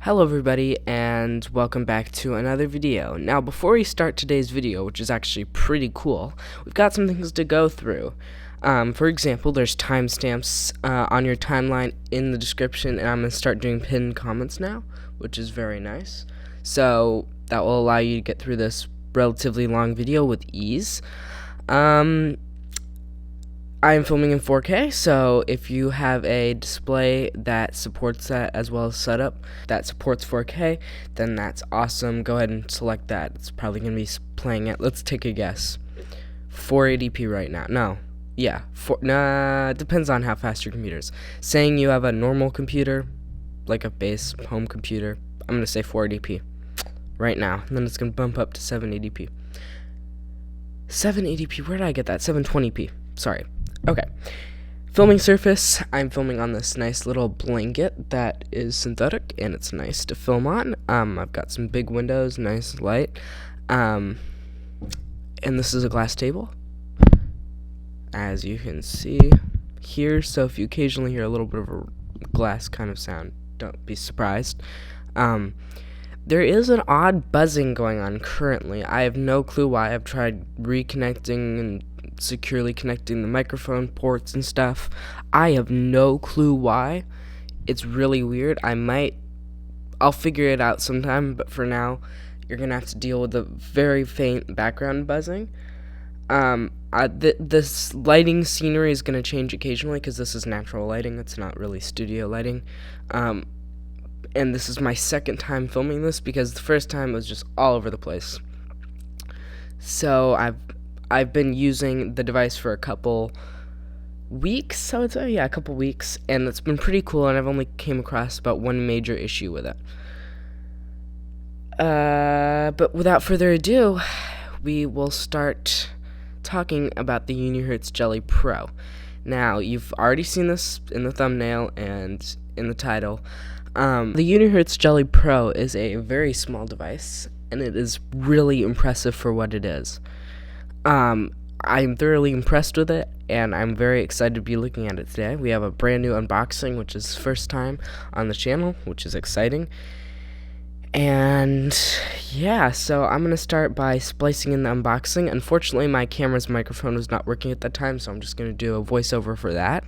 Hello everybody, and welcome back to another video. Now before we start today's video, which is actually pretty cool, we've got some things to go through. For example, there's timestamps on your timeline in the description, and I'm going to start doing pinned comments now, which is very nice. So that will allow you to get through this relatively long video with ease. I am filming in 4K, so if you have a display that supports that as well as setup that supports 4K, then that's awesome. Go ahead and select that. It's probably going to be playing at, let's take a guess, 480p right now. No, yeah, depends on how fast your computer is. Saying you have a normal computer, like a base home computer, I'm going to say 480p right now, and then it's going to bump up to 780p. 780p, where did I get that? 720p, sorry. Okay, filming surface, I'm filming on this nice little blanket that is synthetic, and it's nice to film on. I've got some big windows, nice light, and this is a glass table, as you can see here, so if you occasionally hear a little bit of a glass kind of sound, don't be surprised. There is an odd buzzing going on currently. I have no clue why. I've tried reconnecting and securely connecting the microphone ports and stuff. I have no clue why. It's really weird. I'll figure it out sometime, but for now, you're gonna have to deal with the very faint background buzzing. This lighting scenery is gonna change occasionally because this is natural lighting. It's not really studio lighting. And this is my second time filming this because the first time it was just all over the place. So I've been using the device for a couple weeks, I would say. Yeah, a couple weeks, and it's been pretty cool, and I've only came across about one major issue with it. But without further ado, we will start talking about the Unihertz Jelly Pro. Now, you've already seen this in the thumbnail and in the title. The Unihertz Jelly Pro is a very small device, and it is really impressive for what it is. I'm thoroughly impressed with it, and I'm very excited to be looking at it today. We have a brand new unboxing, which is first time on the channel, which is exciting. And yeah, so I'm going to start by splicing in the unboxing. Unfortunately, my camera's microphone was not working at that time, so I'm just going to do a voiceover for that.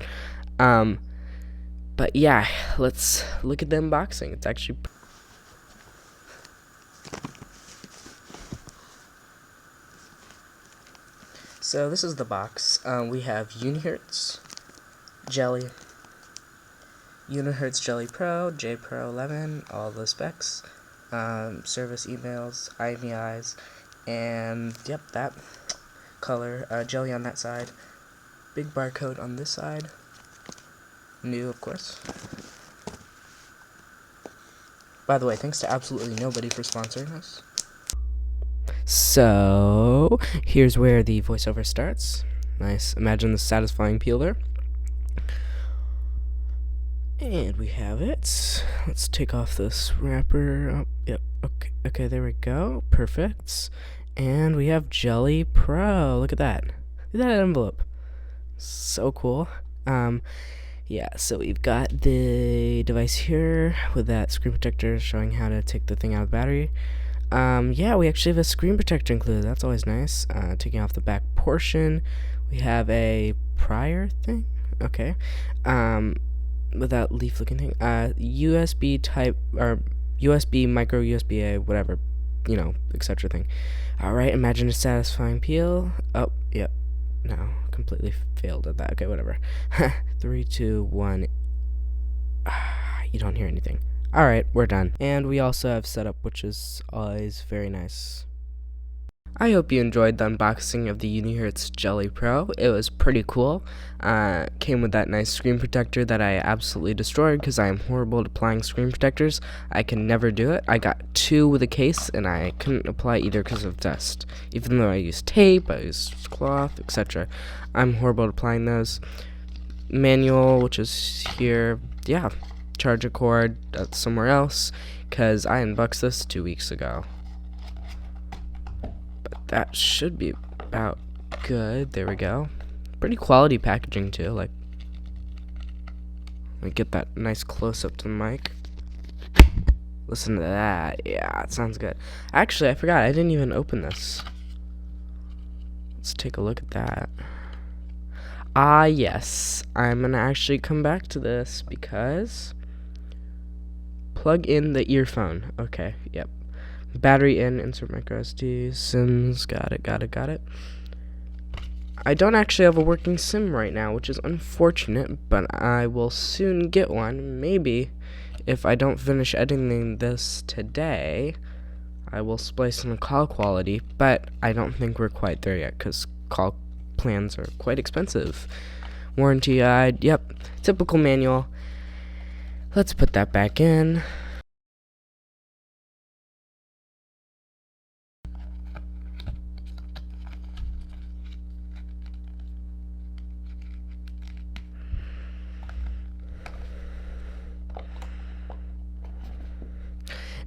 But yeah, let's look at the unboxing. It's actually... So this is the box. We have Unihertz Jelly, Unihertz Jelly Pro, J Pro 11, all the specs, service emails, IMEIs, and yep, that color, jelly on that side, big barcode on this side, new of course. By the way, thanks to absolutely nobody for sponsoring us. So, here's where the voiceover starts. Nice. Imagine the satisfying peel there. And we have it. Let's take off this wrapper. Oh, yep. Okay, there we go. Perfect. And we have Jelly Pro. Look at that. Look at that envelope. So cool. Yeah, so we've got the device here with that screen protector showing how to take the thing out of the battery. Yeah, we actually have a screen protector included. That's always nice. Taking off the back portion, we have a prior thing. Okay. With that leaf-looking thing. USB type, or USB, micro USB-A, whatever, you know, etc. thing. Alright, imagine a satisfying peel. Oh, yep. No, completely failed at that. Okay, whatever. 3, 2, 1. You don't hear anything. Alright, we're done. And we also have setup, which is always very nice. I hope you enjoyed the unboxing of the Unihertz Jelly Pro. It was pretty cool. Came with that nice screen protector that I absolutely destroyed because I am horrible at applying screen protectors. I can never do it. I got 2 with a case, and I couldn't apply either because of dust. Even though I used tape, I used cloth, etc. I'm horrible at applying those. Manual, which is here. Yeah. Charger cord somewhere else because I unboxed this 2 weeks ago, but that should be about good. There we go. Pretty quality packaging too. Like, let me get that nice close up to the mic. Listen to that. Yeah, it sounds good. Actually, I forgot. I didn't even open this. Let's take a look at that. Ah, yes. I'm going to actually come back to this because... Plug in the earphone. Okay, yep. Battery in, insert micro SD, SIMs. Got it. I don't actually have a working SIM right now, which is unfortunate, but I will soon get one. Maybe, if I don't finish editing this today, I will splice in a call quality, but I don't think we're quite there yet, because call plans are quite expensive. Warranty guide, yep, typical manual. Let's put that back in.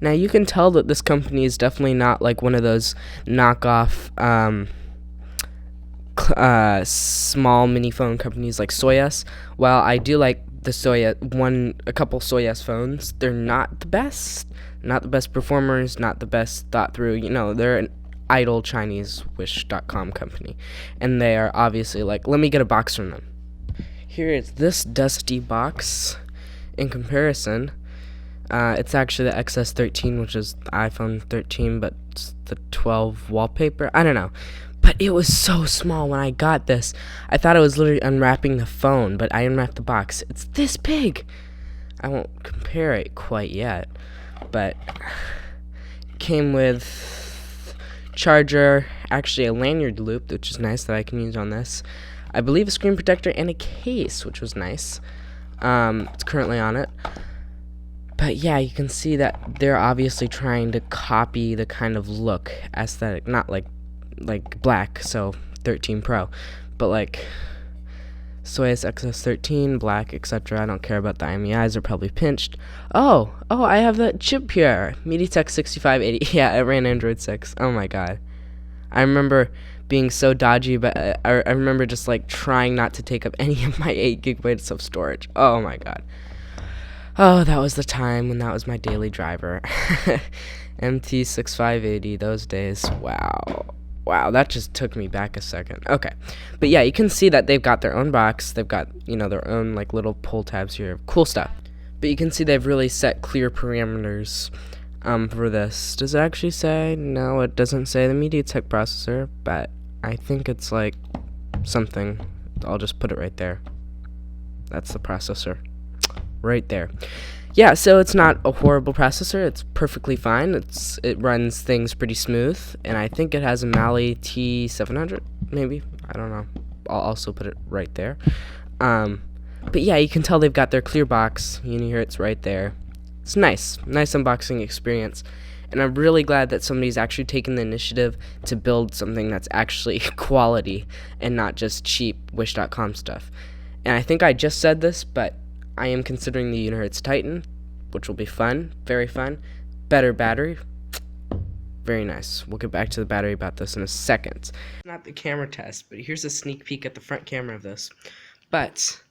Now you can tell that this company is definitely not like one of those knockoff small mini phone companies like Soyuz. While I do like the a couple Soyuz phones, they're not the best performers, not the best thought through. You know, they're an idle Chinese Wish.com company, and they are obviously like, let me get a box from them. Here is this dusty box. In comparison, it's actually the XS13, which is the iPhone 13, but it's the 12 wallpaper. I don't know. But it was so small when I got this. I thought I was literally unwrapping the phone, but I unwrapped the box. It's this big. I won't compare it quite yet, but it came with charger, actually a lanyard loop, which is nice that I can use on this. I believe a screen protector and a case, which was nice. It's currently on it. But yeah, you can see that they're obviously trying to copy the kind of look aesthetic, not like black, so 13 Pro, but like Soyuz XS13, black, etc. I don't care about the IMEIs, they're probably pinched. Oh, I have that chip here, MediaTek 6580. Yeah, it ran Android 6. Oh my god. I remember being so dodgy, but I remember just like trying not to take up any of my 8 gigabytes of storage. Oh my god. Oh, that was the time when that was my daily driver. MT6580, those days. Wow, that just took me back a second. Okay. But yeah, you can see that they've got their own box. They've got, you know, their own like little pull tabs here. Cool stuff. But you can see they've really set clear parameters for this. Does it actually say? No, it doesn't say the MediaTek processor, but I think it's like something. I'll just put it right there. That's the processor. Right there. Yeah, so it's not a horrible processor. It's perfectly fine. It runs things pretty smooth, and I think it has a Mali T700, maybe. I don't know. I'll also put it right there. But yeah, you can tell they've got their clear box, Unihertz right there. It's nice unboxing experience, and I'm really glad that somebody's actually taken the initiative to build something that's actually quality and not just cheap Wish.com stuff. And I think I just said this, but I am considering the Unihertz Titan, which will be fun, very fun. Better battery, very nice. We'll get back to the battery about this in a second. Not the camera test, but here's a sneak peek at the front camera of this. But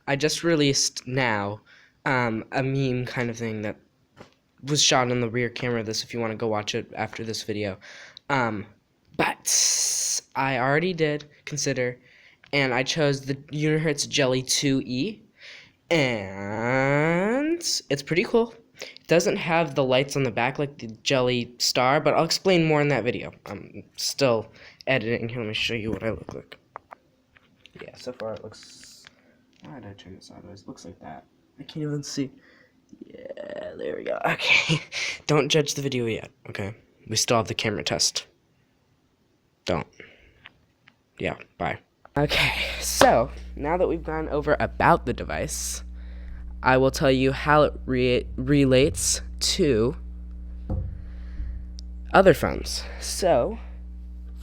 I just released now a meme kind of thing that was shot on the rear camera of this, if you want to go watch it after this video. But I already did consider, and I chose the Unihertz Jelly 2E. And it's pretty cool. It doesn't have the lights on the back like the Jelly Star, but I'll explain more in that video. I'm still editing. Here, let me show you what I look like. Yeah, so far it looks... Why did I turn it sideways? It looks like that. I can't even see. Yeah, there we go. Okay. Don't judge the video yet, okay? We still have the camera test. Don't. Yeah, bye. Okay, so now that we've gone over about the device, I will tell you how it relates to other phones. So,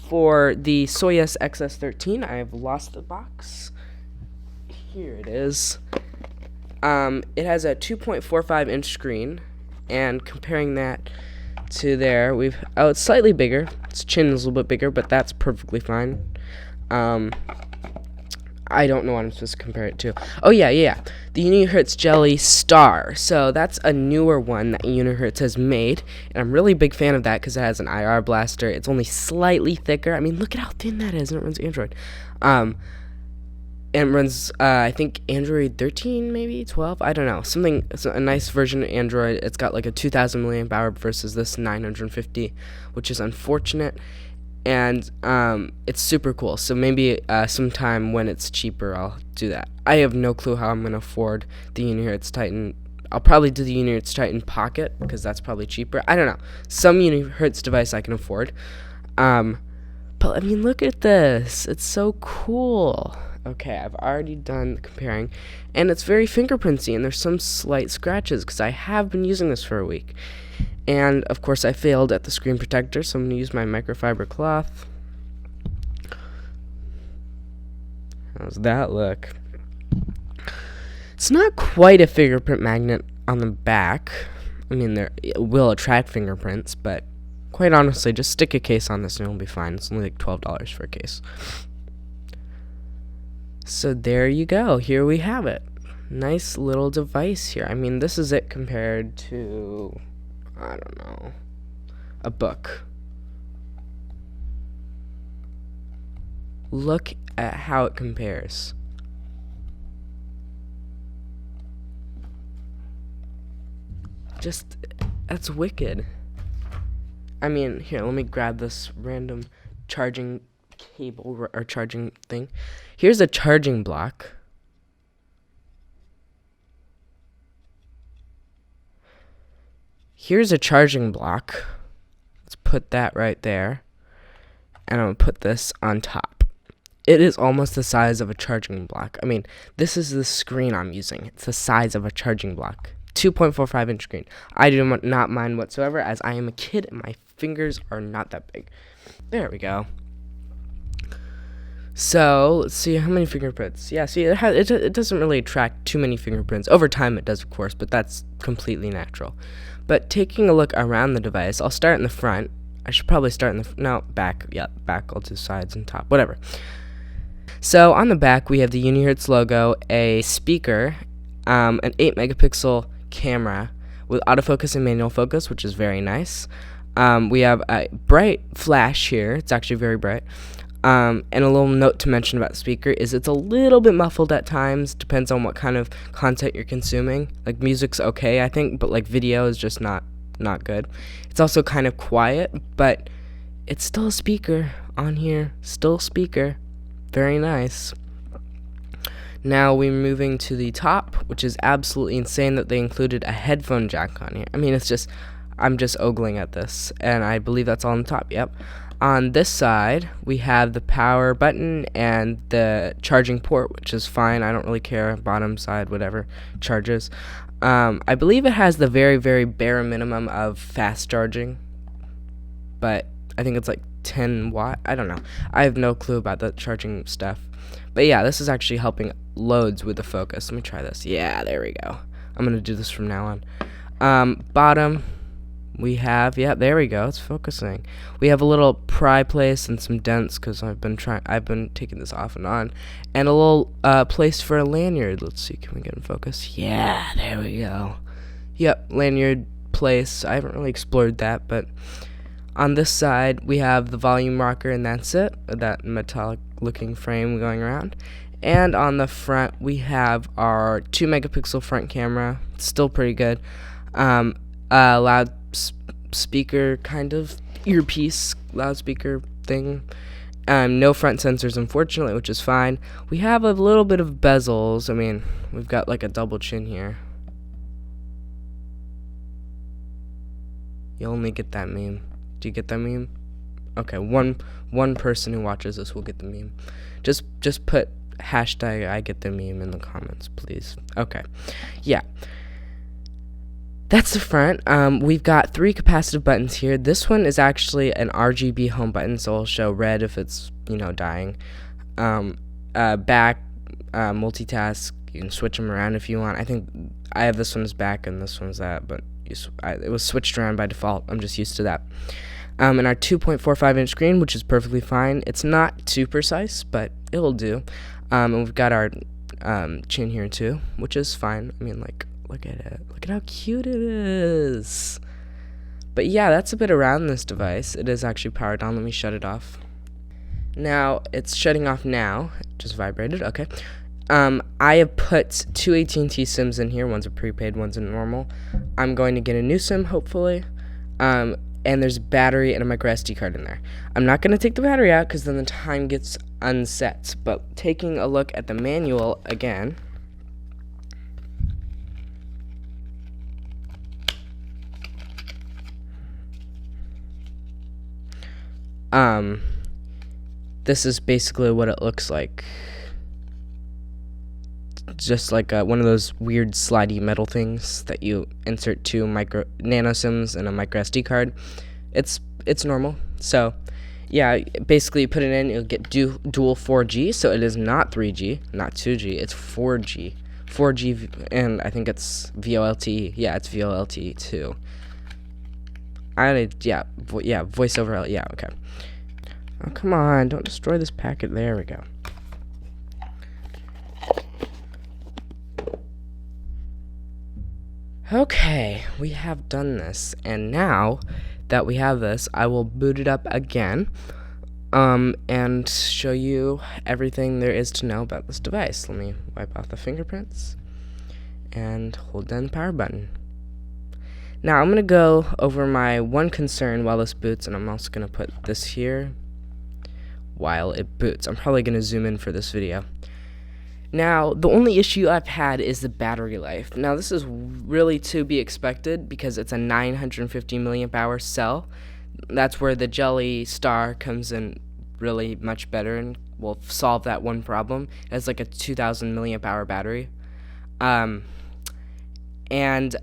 for the Soyuz XS13, I have lost the box. Here it is. It has a 2.45 inch screen, and comparing that to there, it's slightly bigger. Its chin is a little bit bigger, but that's perfectly fine. I don't know what I'm supposed to compare it to. Oh, yeah. The Unihertz Jelly Star. So that's a newer one that Unihertz has made. And I'm really a big fan of that because it has an IR blaster. It's only slightly thicker. I mean, look at how thin that is. And it runs Android. And it runs, I think, Android 13, maybe 12. I don't know. It's a nice version of Android. It's got like a 2,000 milliamp hour versus this 950, which is unfortunate. And it's super cool. So maybe sometime when it's cheaper, I'll do that. I have no clue how I'm going to afford the Unihertz Titan. I'll probably do the Unihertz Titan Pocket because that's probably cheaper. I don't know. Some Unihertz device I can afford. But I mean, look at this. It's so cool. Okay, I've already done comparing. And it's very fingerprinty, and there's some slight scratches because I have been using this for a week. And, of course, I failed at the screen protector, so I'm going to use my microfiber cloth. How's that look? It's not quite a fingerprint magnet on the back. I mean, it will attract fingerprints, but quite honestly, just stick a case on this and it'll be fine. It's only like $12 for a case. So there you go. Here we have it. Nice little device here. I mean, this is it compared to, I don't know, a book. Look at how it compares. That's wicked. I mean, here, let me grab this random charging cable or charging thing. Here's a charging block. Here's a charging block. Let's put that right there. And I'm going to put this on top. It is almost the size of a charging block. I mean, this is the screen I'm using. It's the size of a charging block. 2.45 inch screen. I do not mind whatsoever, as I am a kid and my fingers are not that big. There we go. So, let's see how many fingerprints. Yeah, see, it doesn't really attract too many fingerprints. Over time it does, of course, but that's completely natural. But taking a look around the device, I'll start in the front. I should probably start in the back. Yeah, back. I'll do sides and top, whatever. So on the back, we have the Unihertz logo, a speaker, an 8 megapixel camera with autofocus and manual focus, which is very nice. We have a bright flash here. It's actually very bright. And a little note to mention about the speaker is it's a little bit muffled at times. Depends on what kind of content you're consuming. Like, music's okay, I think, but like video is just not good. It's also kind of quiet, but it's still a speaker on here. Still a speaker. Very nice. Now we're moving to the top, which is absolutely insane that they included a headphone jack on here. I mean, I'm just ogling at this, and I believe that's all on the top. Yep. On this side, we have the power button and the charging port, which is fine. I don't really care. Bottom side, whatever, charges. I believe it has the very, very bare minimum of fast charging, but I think it's like 10 watt. I don't know. I have no clue about the charging stuff. But yeah, this is actually helping loads with the focus. Let me try this. Yeah, there we go. I'm going to do this from now on. Bottom, we have, yeah, there we go. It's focusing. We have a little pry place and some dents because I've been taking this off and on. And a little place for a lanyard. Let's see, can we get in focus? Yeah, there we go. Yep, lanyard place. I haven't really explored that, but on this side, we have the volume rocker, and that's it. That metallic-looking frame going around. And on the front, we have our 2 megapixel front camera. It's still pretty good. Loud speaker kind of earpiece loudspeaker thing. No front sensors, unfortunately, which is fine. We have a little bit of bezels. I mean, we've got like a double chin here. You only get that meme. Do you get that meme? Okay, one person who watches this will get the meme. Just put hashtag I get the meme in the comments, please. Okay, yeah. That's the front. We've got 3 capacitive buttons here. This one is actually an RGB home button, so it'll show red if it's, dying. Back, multitask. You can switch them around if you want. I think I have this one as back and this one's that, but it was switched around by default. I'm just used to that. And our 2.45 inch screen, which is perfectly fine. It's not too precise, but it'll do. And we've got our chin here too, which is fine. I mean, like, look at it. Look at how cute it is. But yeah, that's a bit around this device. It is actually powered on. Let me shut it off. Now, it's shutting off now. It just vibrated. Okay. I have put 2 AT&T SIMs in here. One's a prepaid, one's a normal. I'm going to get a new SIM, hopefully. And there's a battery and a micro SD card in there. I'm not going to take the battery out because then the time gets unset. But taking a look at the manual again. This is basically what it looks like. Just like one of those weird slidey metal things that you insert 2 nano SIMs and a micro SD card. It's normal. So yeah, basically you put it in, you'll get dual 4G. So it is not 3G, not 2G. It's 4G, and I think it's VOLTE. Yeah, it's VOLTE too. Voice over. Yeah, okay. Oh, come on, don't destroy this packet. There we go. Okay, we have done this, and now that we have this, I will boot it up again, and show you everything there is to know about this device. Let me wipe off the fingerprints, and hold down the power button. Now, I'm going to go over my one concern while this boots, and I'm also going to put this here while it boots. I'm probably going to zoom in for this video. Now, the only issue I've had is the battery life. Now, this is really to be expected because it's a 950 milliamp hour cell. That's where the Jelly Star comes in really much better and will solve that one problem. It's like a 2000 milliamp hour battery. And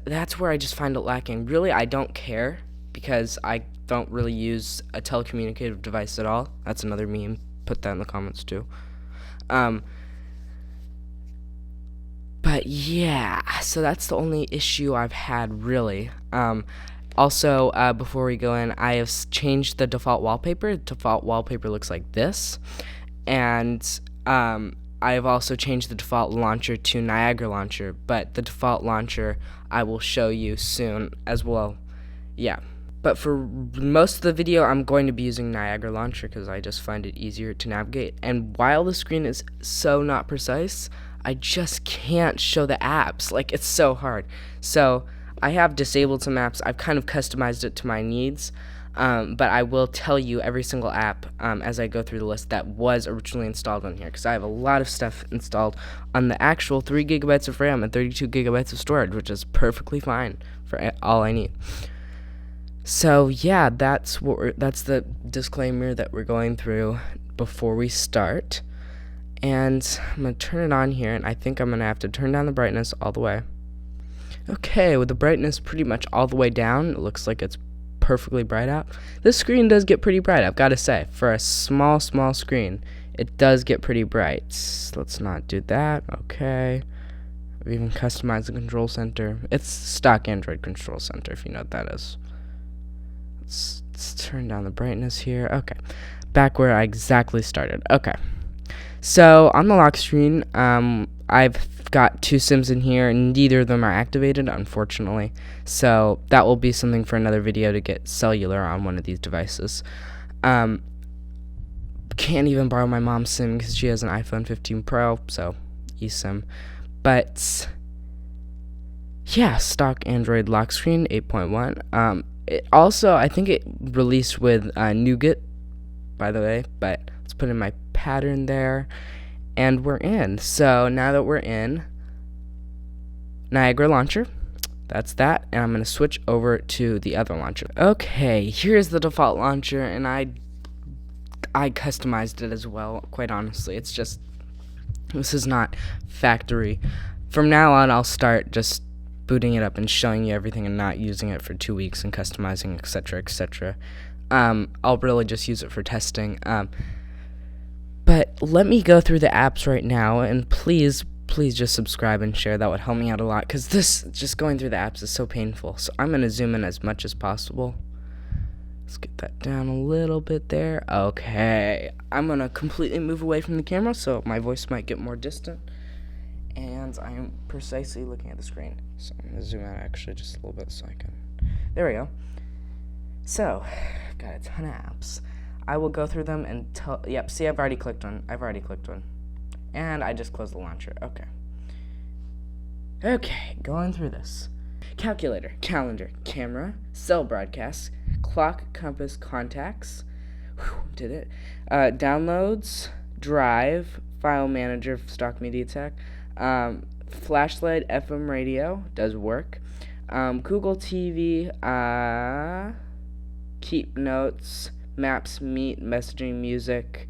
that's where I just find it lacking. Really, I don't care because I don't really use a telecommunicative device at all. That's another meme. Put that in the comments too. But yeah, so that's the only issue I've had, really. Also, before we go in, I have changed the default wallpaper. The default wallpaper looks like this. And I have also changed the default launcher to Niagara launcher. But the default launcher I will show you soon as well. Yeah. But for most of the video, I'm going to be using Niagara launcher because I just find it easier to navigate. And while the screen is so not precise, I just can't show the apps. Like, it's so hard. So I have disabled some apps. I've kind of customized it to my needs. But I will tell you every single app as I go through the list that was originally installed on here, because I have a lot of stuff installed on the actual 3 gigabytes of RAM and 32 gigabytes of storage, which is perfectly fine for all I need. So yeah, that's the disclaimer that we're going through before we start. And I'm going to turn it on here, and I think I'm going to have to turn down the brightness all the way. Okay, with the brightness pretty much all the way down, it looks like it's perfectly bright out. This screen does get pretty bright, I've got to say. For a small screen, it does get pretty bright. Let's not do that. Okay. I've even customized the control center. It's stock Android control center, if you know what that is. Let's turn down the brightness here. Okay. Back where I exactly started. Okay. So on the lock screen, I've got 2 SIMs in here, and neither of them are activated, unfortunately. So that will be something for another video to get cellular on one of these devices. Can't even borrow my mom's SIM because she has an iPhone 15 Pro, so eSIM. But yeah, stock Android lock screen 8.1. It also, I think it released with Nougat, by the way, but let's put in my pattern there, and we're in. So now that we're in Niagara launcher, that's that, and I'm going to switch over to the other launcher. Okay, here's the default launcher, and I customized it as well, quite honestly. It's just, this is not factory. From now on, I'll start just booting it up and showing you everything and not using it for 2 weeks and customizing, etc., etc. I'll really just use it for testing. But let me go through the apps right now, and please just subscribe and share. That would help me out a lot, because this, just going through the apps is so painful. So I'm going to zoom in as much as possible. Let's get that down a little bit there. Okay, I'm gonna completely move away from the camera so my voice might get more distant. And I am precisely looking at the screen. So I'm gonna zoom out actually just a little bit so I can. There we go. So, I've got a ton of apps. I will go through them and tell. Yep, see, I've already clicked one. And I just closed the launcher. Okay, going through this. Calculator, calendar, camera, cell broadcasts, clock, compass, contacts. Whew, did it. Downloads, drive, file manager, stock media tech, flashlight, FM radio, does work. Google TV, keep notes, maps, meet, messaging, music,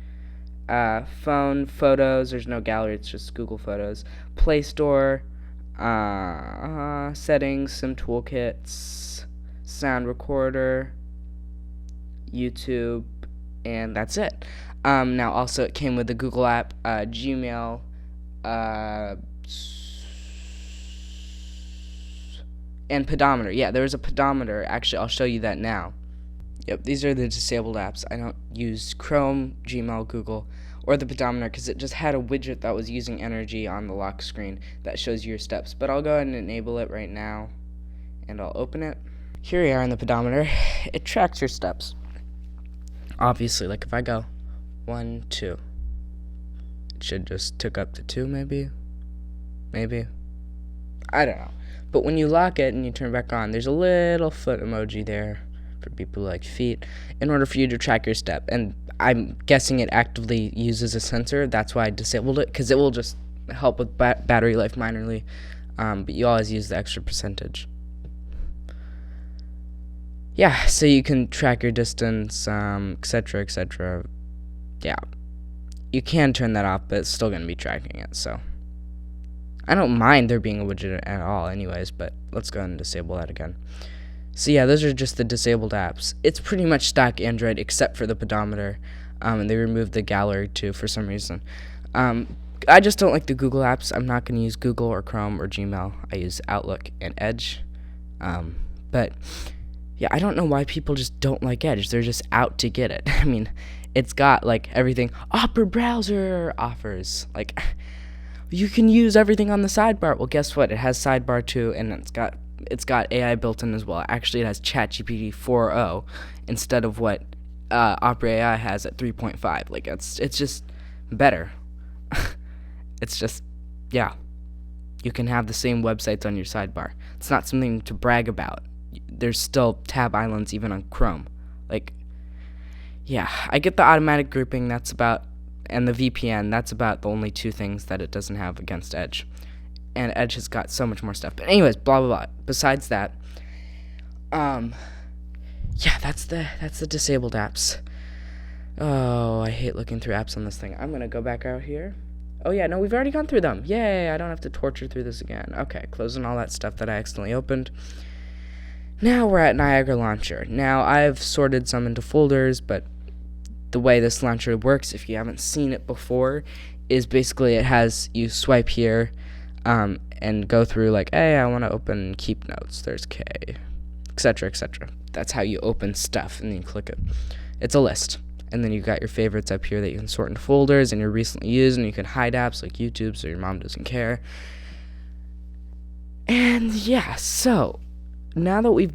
phone, photos. There's no gallery, it's just Google Photos. Play Store, settings, some toolkits, sound recorder, YouTube, and that's it. Now also it came with the Google app, Gmail, and pedometer. Yeah, there was a pedometer. Actually, I'll show you that now. Yep, these are the disabled apps. I don't use Chrome, Gmail, Google, or the pedometer because it just had a widget that was using energy on the lock screen that shows you your steps. But I'll go ahead and enable it right now, and I'll open it. Here we are in the pedometer. It tracks your steps. Obviously, like if I go 1, 2, it should just tick up to 2, maybe. I don't know. But when you lock it and you turn it back on, there's a little foot emoji there for people who like feet in order for you to track your step. And I'm guessing it actively uses a sensor. That's why I disabled it, because it will just help with battery life minorly. But you always use the extra percentage. Yeah, so you can track your distance, etc., etc. Yeah. You can turn that off, but it's still going to be tracking it, so. I don't mind there being a widget at all anyways, but let's go ahead and disable that again. So yeah, those are just the disabled apps. It's pretty much stock Android except for the pedometer, and they removed the gallery too for some reason. I just don't like the Google apps. I'm not going to use Google or Chrome or Gmail. I use Outlook and Edge. But yeah, I don't know why people just don't like Edge. They're just out to get it. I mean, it's got like everything. Opera browser offers. Like, you can use everything on the sidebar. Well, guess what? It has sidebar too, and it's got AI built in as well. Actually, it has ChatGPT 4.0 instead of what Opera AI has at 3.5. Like, it's just better. It's just, yeah. You can have the same websites on your sidebar. It's not something to brag about. There's still tab islands even on Chrome. Like, yeah, I get the automatic grouping. And the VPN, that's about the only two things that it doesn't have against Edge. And Edge has got so much more stuff. But anyways, blah, blah, blah. Besides that, yeah, that's the disabled apps. Oh, I hate looking through apps on this thing. I'm going to go back out here. Oh, yeah, no, we've already gone through them. Yay, I don't have to torture through this again. Okay, closing all that stuff that I accidentally opened. Now we're at Niagara Launcher. Now, I've sorted some into folders, but the way this launcher works, if you haven't seen it before, is basically it has you swipe here and go through like, hey, I want to open keep notes. There's K, etc., etc. That's how you open stuff, and then you click it. It's a list. And then you got your favorites up here that you can sort into folders and you're recently used, and you can hide apps like YouTube so your mom doesn't care. And yeah, so now that we've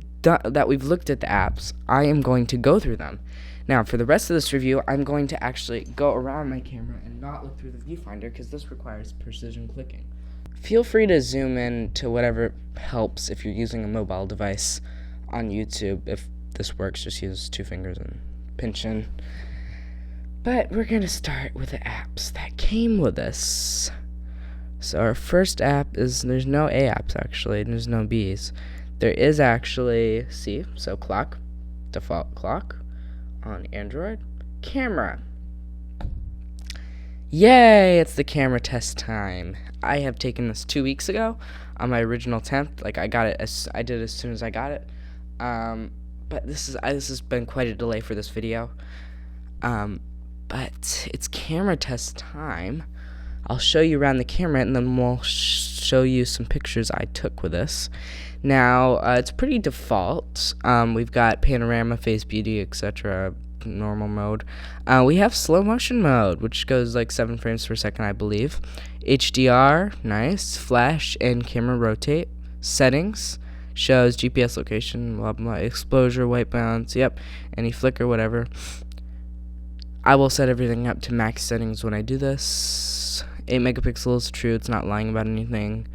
looked at the apps, I am going to go through them. Now, for the rest of this review, I'm going to actually go around my camera and not look through the viewfinder because this requires precision clicking. Feel free to zoom in to whatever helps if you're using a mobile device on YouTube. If this works, just use 2 fingers and pinch in. But we're going to start with the apps that came with this. So our first app is, there's no A apps actually, and there's no B's. There is actually C, so clock, default clock. On Android, camera. Yay, it's the camera test time. I have taken this 2 weeks ago on my original attempt. Like, I did it as soon as I got it. But this has been quite a delay for this video. But it's camera test time. I'll show you around the camera, and then we'll show you some pictures I took with this. Now, it's pretty default. We've got panorama, face beauty, etc., normal mode. We have slow motion mode, which goes like 7 frames per second, I believe. HDR, nice. Flash and camera rotate. Settings shows GPS location, blah blah, exposure, white balance, yep, any flicker, whatever. I will set everything up to max settings when I do this. 8 megapixels, true, it's not lying about anything.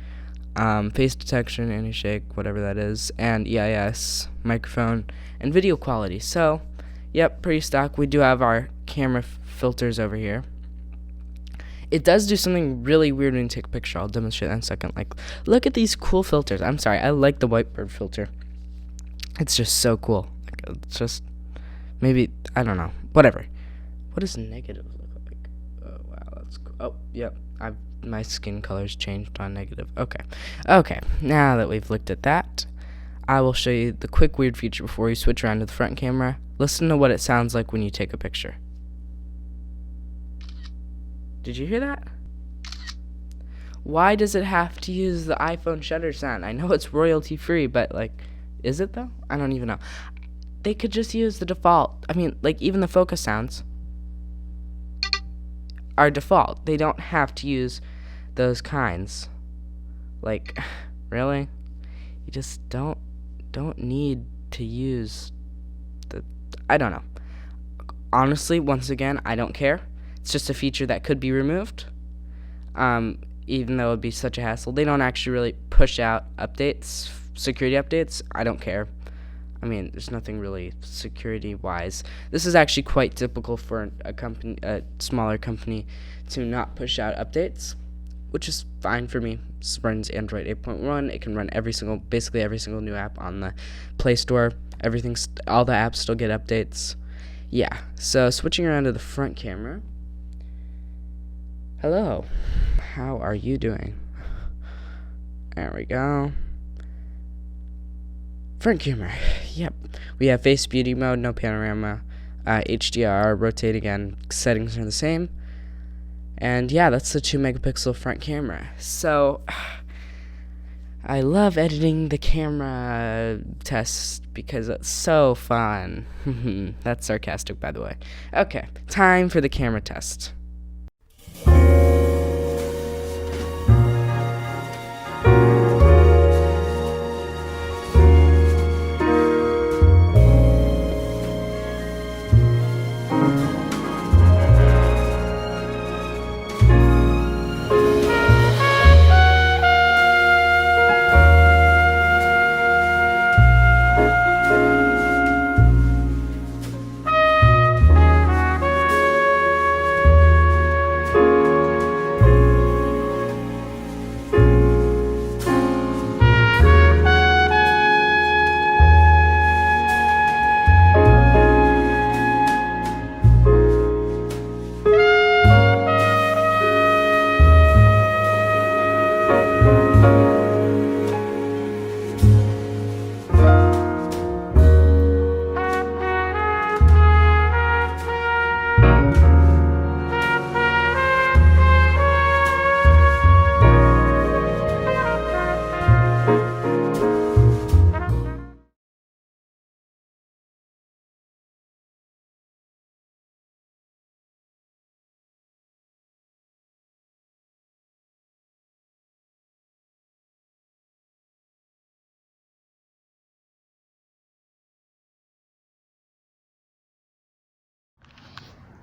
Face detection, anti-shake, whatever that is, and EIS, microphone, and video quality. So, yep, pretty stock. We do have our camera filters over here. It does do something really weird when you take a picture. I'll demonstrate that in a second. Like, look at these cool filters. I'm sorry, I like the whitebird filter. It's just so cool. Like, it's just, maybe, I don't know, whatever. What does negative look like? Oh, wow, that's cool. Oh, yep, my skin color's changed on negative. Okay, now that we've looked at that, I will show you the quick weird feature before you switch around to the front camera. Listen to what it sounds like when you take a picture. Did you hear that? Why does it have to use the iPhone shutter sound? I know it's royalty free, but like, is it though? I don't even know. They could just use the default. I mean, like, even the focus sounds are default. They don't have to use those kinds. Like, really? You just don't need to use the, I don't know. Honestly, once again, I don't care. It's just a feature that could be removed. Even though it would be such a hassle. They don't actually really push out updates, security updates. I don't care. I mean, there's nothing really security-wise. This is actually quite typical for a smaller company to not push out updates, which is fine for me. This runs Android 8.1. It can run basically every single new app on the Play Store. All the apps still get updates. Yeah. So switching around to the front camera. Hello. How are you doing? There we go. Front camera, yep. We have face beauty mode, no panorama, HDR, rotate again, settings are the same. And yeah, that's the 2 megapixel front camera. So, I love editing the camera tests because it's so fun. That's sarcastic, by the way. Okay, time for the camera test.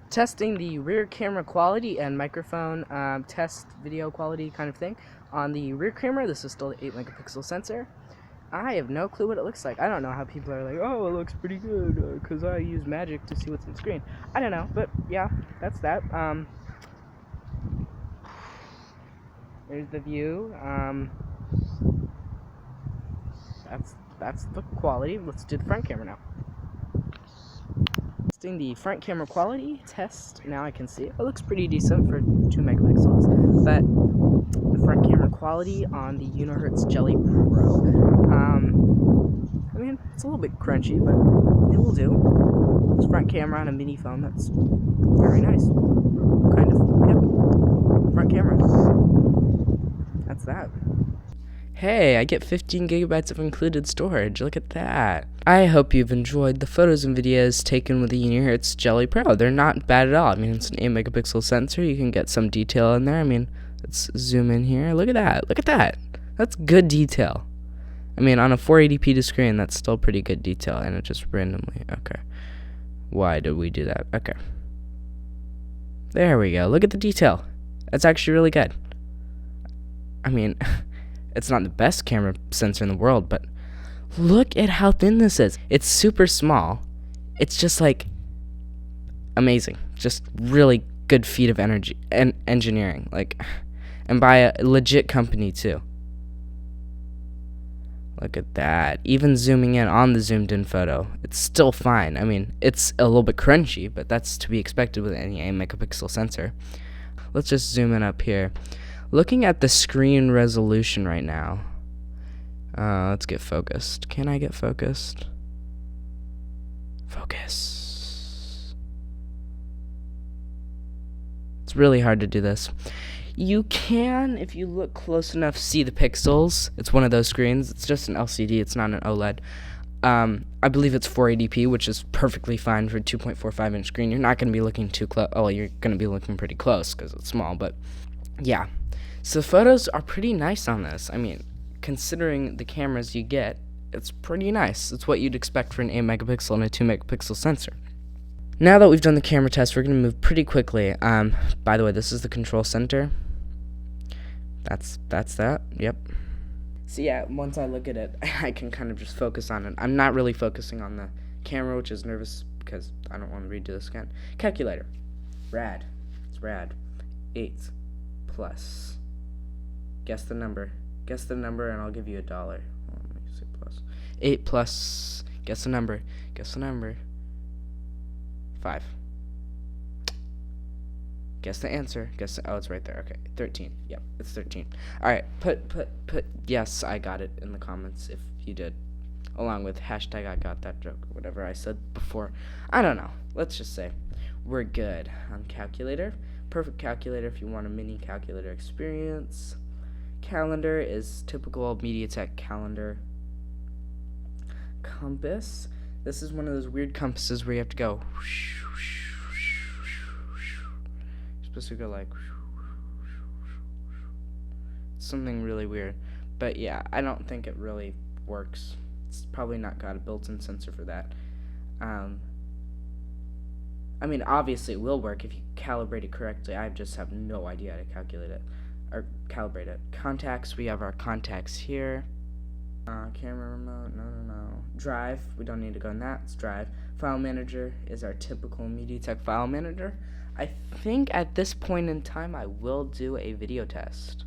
Testing the rear camera quality and microphone test video quality kind of thing. On the rear camera, this is still the 8 megapixel sensor. I have no clue what it looks like. I don't know how people are like, oh, it looks pretty good, because I use magic to see what's on the screen. I don't know, but yeah, that's that. There's the view. That's the quality. Let's do the front camera now. Testing the front camera quality test. Now I can see it. It looks pretty decent for 2 megapixels. But the front camera quality on the Unihertz Jelly Pro. I mean, it's a little bit crunchy, but it will do. It's front camera on a mini phone. That's very nice. Kind of, yep. Front camera. That's that. Hey, I get 15 gigabytes of included storage. Look at that. I hope you've enjoyed the photos and videos taken with the Unihertz Jelly Pro. They're not bad at all. I mean, it's an 8 megapixel sensor. You can get some detail in there. I mean, let's zoom in here. Look at that. Look at that. That's good detail. I mean, on a 480p to screen, that's still pretty good detail, and it just randomly, okay. Why did we do that? Okay. There we go. Look at the detail. That's actually really good. I mean, it's not the best camera sensor in the world, but look at how thin this is. It's super small. It's just like amazing. Just really good feat of energy and engineering, like, and by a legit company too. Look at that. Even zooming in on the zoomed in photo, it's still fine. I mean, it's a little bit crunchy, but that's to be expected with any 8 megapixel sensor. Let's just zoom in up here. Looking at the screen resolution right now. Let's get focused. Can I get focused? Focus. It's really hard to do this. You can, if you look close enough, see the pixels. It's one of those screens. It's just an LCD. It's not an OLED. I believe it's 480p, which is perfectly fine for a 2.45 inch screen. You're not going to be looking too close. Oh, you're going to be looking pretty close because it's small, but yeah. So photos are pretty nice on this. I mean, considering the cameras you get, it's pretty nice. It's what you'd expect for an 8 megapixel and a 2 megapixel sensor. Now that we've done the camera test, we're going to move pretty quickly. By the way, this is the control center. That's that. Yep. So yeah, once I look at it, I can kind of just focus on it. I'm not really focusing on the camera, which is nervous because I don't want to redo this again. Calculator. Rad. It's rad. 8 plus. Guess the number. Guess the number and I'll give you $1. Let me say plus. 8 plus. Guess the number. Guess the number. 5. Guess the answer. Oh, it's right there. Okay, 13. Yep, it's 13. All right, put. Yes, I got it in the comments if you did, along with hashtag I got that joke, whatever I said before. I don't know. Let's just say we're good on calculator. Perfect calculator if you want a mini calculator experience. Calendar is typical MediaTek calendar. Compass. This is one of those weird compasses where you have to go. You're supposed to go like something really weird, but yeah, I don't think it really works. It's probably not got a built-in sensor for that. I mean, obviously it will work if you calibrate it correctly. I just have no idea how to calculate it or calibrate it. Contacts, we have our contacts here. Camera remote, no. Drive, we don't need to go in that, it's drive. File manager is our typical MediaTek file manager. I think at this point in time I will do a video test.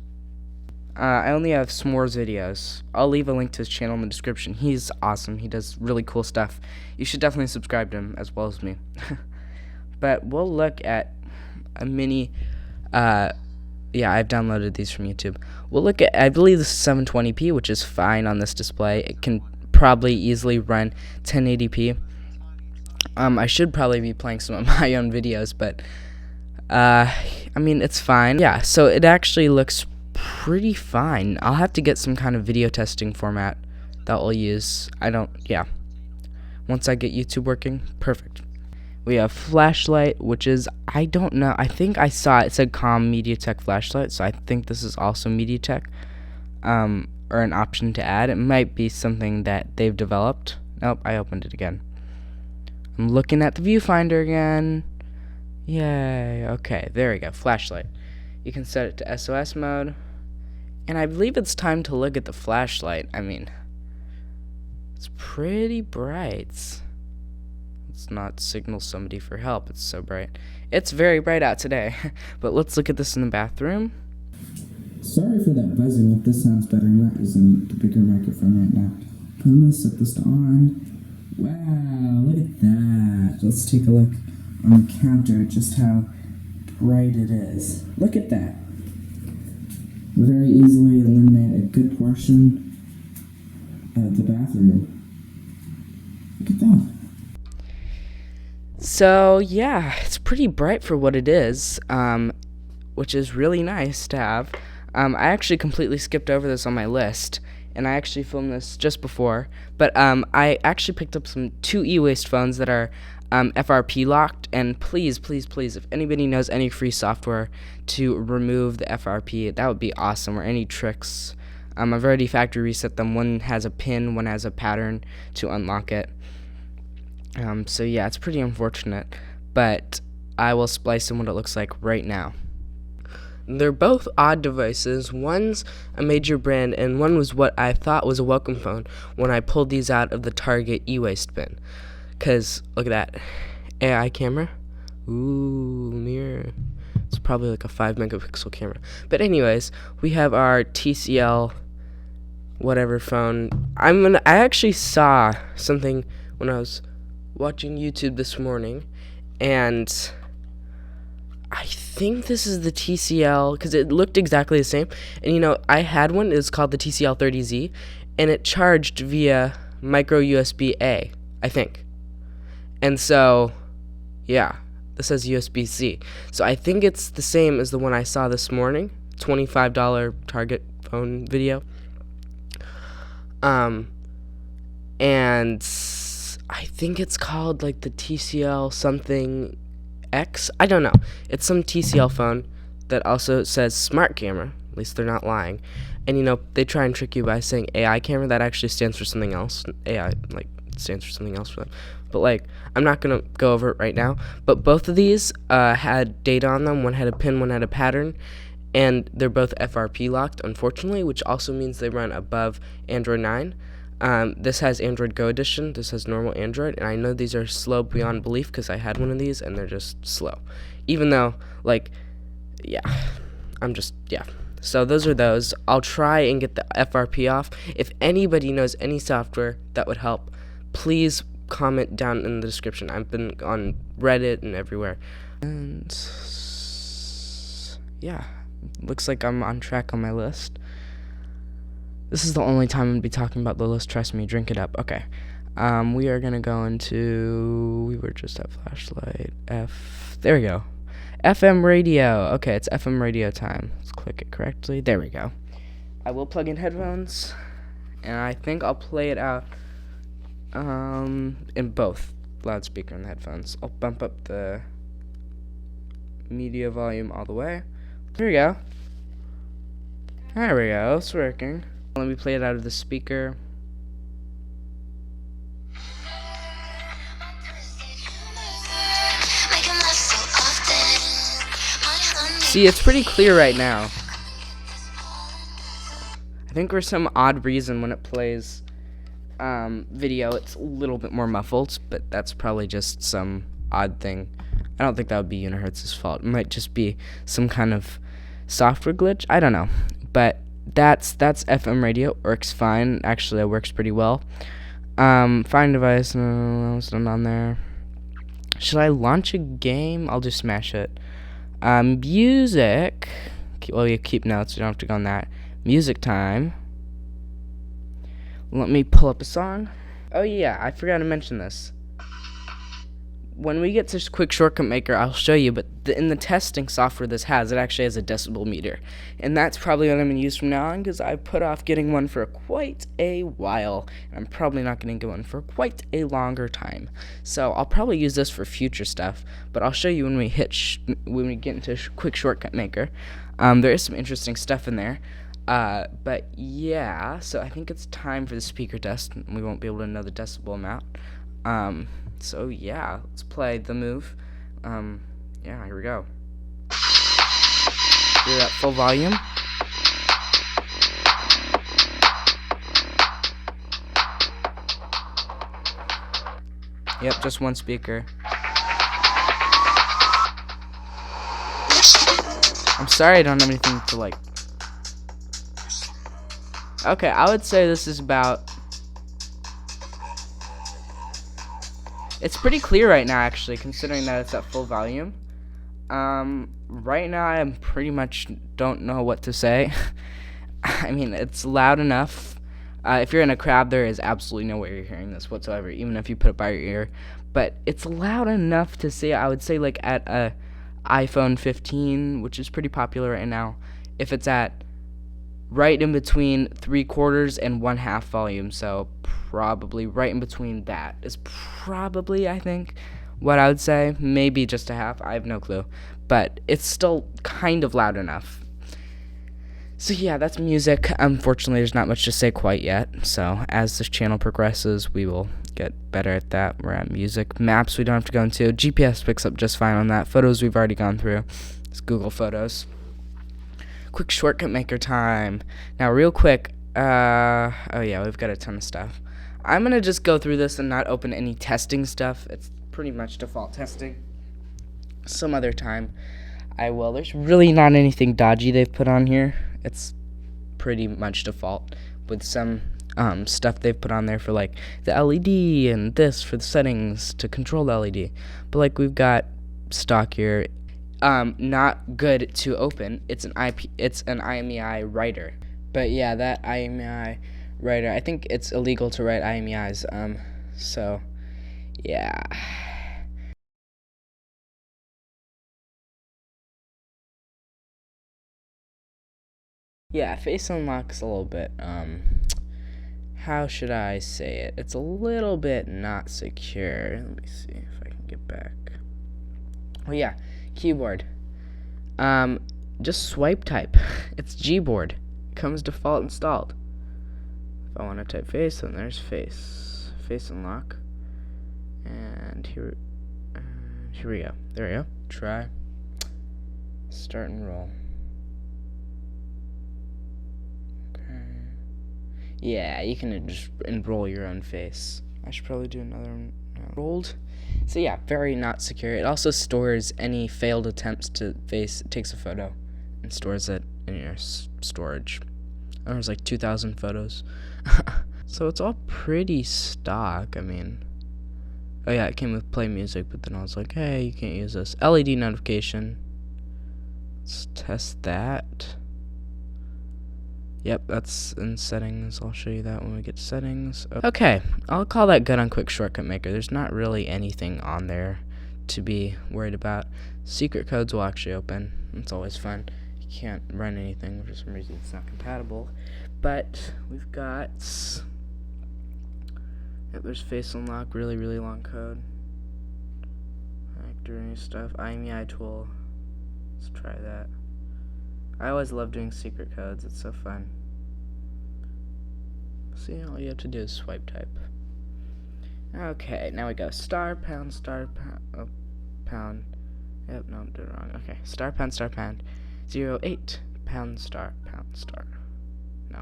I only have S'mores videos. I'll leave a link to his channel in the description. He's awesome. He does really cool stuff. You should definitely subscribe to him as well as me. But we'll look at a mini, yeah, I've downloaded these from YouTube. We'll look at, I believe this is 720p, which is fine on this display. It can probably easily run 1080p. I should probably be playing some of my own videos, but, I mean, it's fine. Yeah, so it actually looks pretty fine. I'll have to get some kind of video testing format that we'll use. Yeah. Once I get YouTube working, perfect. We have flashlight, which is, I don't know, I think I saw it said COM MediaTek flashlight, so I think this is also MediaTek, or an option to add. It might be something that they've developed. Nope, I opened it again. I'm looking at the viewfinder again. Yay, okay, there we go, flashlight. You can set it to SOS mode, and I believe it's time to look at the flashlight. I mean, it's pretty bright. Let's not signal somebody for help, it's so bright. It's very bright out today, but let's look at this in the bathroom. Sorry for that buzzing. If this sounds better, I'm not using the bigger microphone right now. I'm gonna set this to on. Wow, look at that. Let's take a look on the counter just how bright it is. Look at that. Very easily illuminate a good portion of the bathroom. Look at that. So yeah, it's pretty bright for what it is, which is really nice to have. I actually completely skipped over this on my list, and I actually filmed this just before. But I actually picked up some 2 e-waste phones that are FRP locked. And please, please, please, if anybody knows any free software to remove the FRP, that would be awesome. Or any tricks. I've already factory reset them. One has a pin, one has a pattern to unlock it. So yeah, it's pretty unfortunate, but I will splice in what it looks like right now. They're both odd devices. One's a major brand, and one was what I thought was a welcome phone when I pulled these out of the Target e-waste bin. Cause look at that, AI camera. Ooh, mirror. It's probably like a 5 megapixel camera. But anyways, we have our TCL whatever phone. I actually saw something when I was watching YouTube this morning, and I think this is the TCL, because it looked exactly the same. And you know, I had one. It's called the TCL 30Z, and it charged via micro USB A, I think. And so, yeah, this says USB-C. So I think it's the same as the one I saw this morning. $25 Target phone video. And I think it's called like the TCL something X. I don't know. It's some TCL phone that also says smart camera. At least they're not lying. And you know, they try and trick you by saying AI camera. That actually stands for something else. AI like stands for something else for them. But like, I'm not gonna go over it right now. But both of these had data on them. One had a pin, one had a pattern, and they're both FRP locked, unfortunately, which also means they run above Android 9. This has Android Go edition. This has normal Android, and I know these are slow beyond belief because I had one of these and they're just slow. Even though, like, yeah, yeah. So those are those. I'll try and get the FRP off. If anybody knows any software that would help, please comment down in the description. I've been on Reddit and everywhere. And yeah, looks like I'm on track on my list. This is the only time I'm going to be talking about the list. Trust me, drink it up. Okay. We are going to go into... We were just at flashlight. There we go. FM radio. Okay, it's FM radio time. Let's click it correctly. There we go. I will plug in headphones, and I think I'll play it out in both loudspeaker and the headphones. I'll bump up the media volume all the way. There we go. There we go. It's working. Let me play it out of the speaker. See, it's pretty clear right now. I think for some odd reason when it plays video, it's a little bit more muffled, but that's probably just some odd thing. I don't think that would be Unihertz's fault. It might just be some kind of software glitch. I don't know, but that's FM radio. Works fine. Actually, it works pretty well. Find device. No, it's not on there. Should I launch a game? I'll just smash it. Music. Well, you keep notes. You don't have to go on that. Music time. Let me pull up a song. Oh yeah, I forgot to mention this. When we get to Quick Shortcut Maker, I'll show you, but in the testing software this has, it actually has a decibel meter. And that's probably what I'm going to use from now on, because I put off getting one for quite a while. And I'm probably not going to get one for quite a longer time. So I'll probably use this for future stuff, but I'll show you when we when we get into Quick Shortcut Maker. There is some interesting stuff in there. But yeah, so I think it's time for the speaker test. We won't be able to know the decibel amount. So yeah, let's play the move. Yeah, here we go. Hear that full volume? Yep, just one speaker. I'm sorry I don't have anything to like. Okay, I would say this is about... It's pretty clear right now, actually, considering that it's at full volume. Right now, I pretty much don't know what to say. I mean, it's loud enough. If you're in a crowd, there is absolutely no way you're hearing this whatsoever, even if you put it by your ear. But it's loud enough to say, I would say, like, at a iPhone 15, which is pretty popular right now. If it's at right in between 3/4 and 1/2 volume. So probably right in between that is probably, I think, what I would say. Maybe just a half. I have no clue. But it's still kind of loud enough. So yeah, that's music. Unfortunately, there's not much to say quite yet. So as this channel progresses, we will get better at that. We're at music. Maps we don't have to go into. GPS picks up just fine on that. Photos we've already gone through. It's Google Photos. Quick shortcut maker time. Now real quick, oh yeah, we've got a ton of stuff. I'm gonna just go through this and not open any testing stuff. It's pretty much default testing. Some other time I will. There's really not anything dodgy they've put on here. It's pretty much default with some stuff they've put on there for like the LED and this for the settings to control the LED. But like we've got stock here, not good to open. It's an IMEI writer. But yeah, that IMEI writer, I think it's illegal to write IMEIs. So yeah. Yeah, face unlock's a little bit, how should I say it? It's a little bit not secure. Let me see if I can get back. Oh yeah, keyboard. Just swipe type. It's Gboard. Comes default installed. If I want to type face, then there's face. Face unlock. And here we go. There we go. Try. Start and roll. Yeah, you can just enroll your own face. I should probably do another one. Enrolled. So yeah, very not secure. It also stores any failed attempts to face. It takes a photo and stores it in your storage. There's like 2,000 photos. So it's all pretty stock. I mean, oh yeah, it came with play music, but then I was like, hey, you can't use this. LED notification. Let's test that. Yep, that's in settings. I'll show you that when we get to settings. Okay, I'll call that good on Quick Shortcut Maker. There's not really anything on there to be worried about. Secret codes will actually open. It's always fun. You can't run anything for some reason. It's not compatible. But we've got... Yep, there's face unlock. Really, really long code. Doing stuff. IMEI tool. Let's try that. I always love doing secret codes. It's so fun. See, all you have to do is swipe type. Okay, now we go star pound pound. Yep, no, I'm doing it wrong. Okay, star pound 08 pound star. No,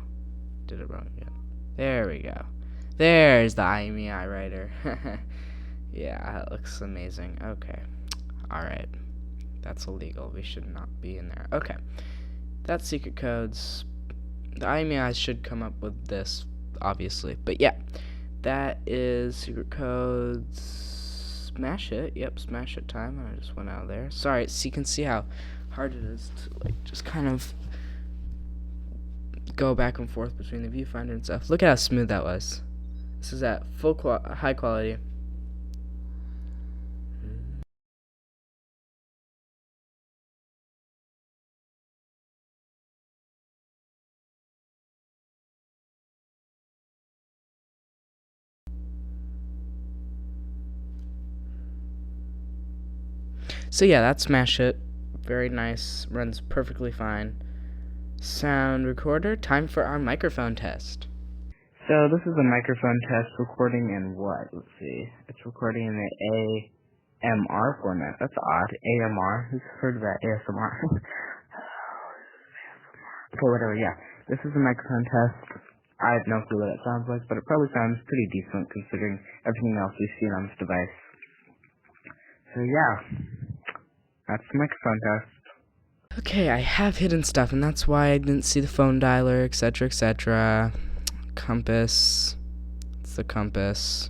did it wrong again. There we go. There's the IMEI writer. Yeah, that looks amazing. Okay, all right. That's illegal. We should not be in there. Okay. That's secret codes. The IMEIs should come up with this, obviously. But yeah, that is secret codes. Smash it. Yep, smash it time. And I just went out there. Sorry, so you can see how hard it is to like just kind of go back and forth between the viewfinder and stuff. Look at how smooth that was. This is at high quality. So yeah, that's Smash It. Very nice. Runs perfectly fine. Sound recorder. Time for our microphone test. So this is a microphone test recording in what? Let's see. It's recording in the AMR format. That's odd. AMR. Who's heard of that? ASMR. Okay, whatever. Yeah. This is a microphone test. I have no clue what it sounds like, but it probably sounds pretty decent considering everything else we've seen on this device. So yeah. That's the microphone test. Okay, I have hidden stuff, and that's why I didn't see the phone dialer, etc., etc. Compass. It's the compass.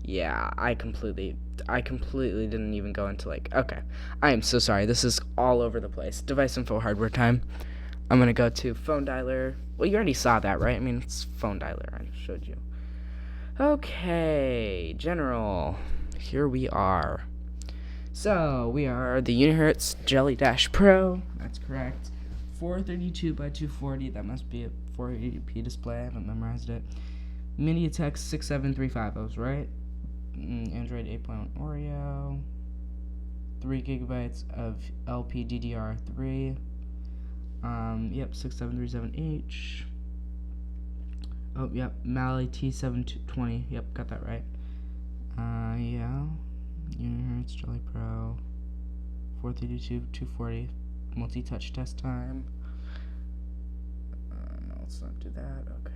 Yeah, I completely didn't even go into like, okay. I am so sorry. This is all over the place. Device info hardware time. I'm going to go to phone dialer. Well, you already saw that, right? I mean, it's phone dialer. I showed you. Okay, general. Here we are. So we are the Unihertz Jelly Pro. That's correct. 432 by 240. That must be a 480p display. I haven't memorized it. MediaTek 6735. I was right. Android 8.1 Oreo. 3 gigabytes of LPDDR3. Yep, 6737H. Oh, yep, Mali T720. Yep, got that right. Yeah. Unihertz Jelly Pro. 432, 240. Multi-touch test time. No, let's not do that. Okay,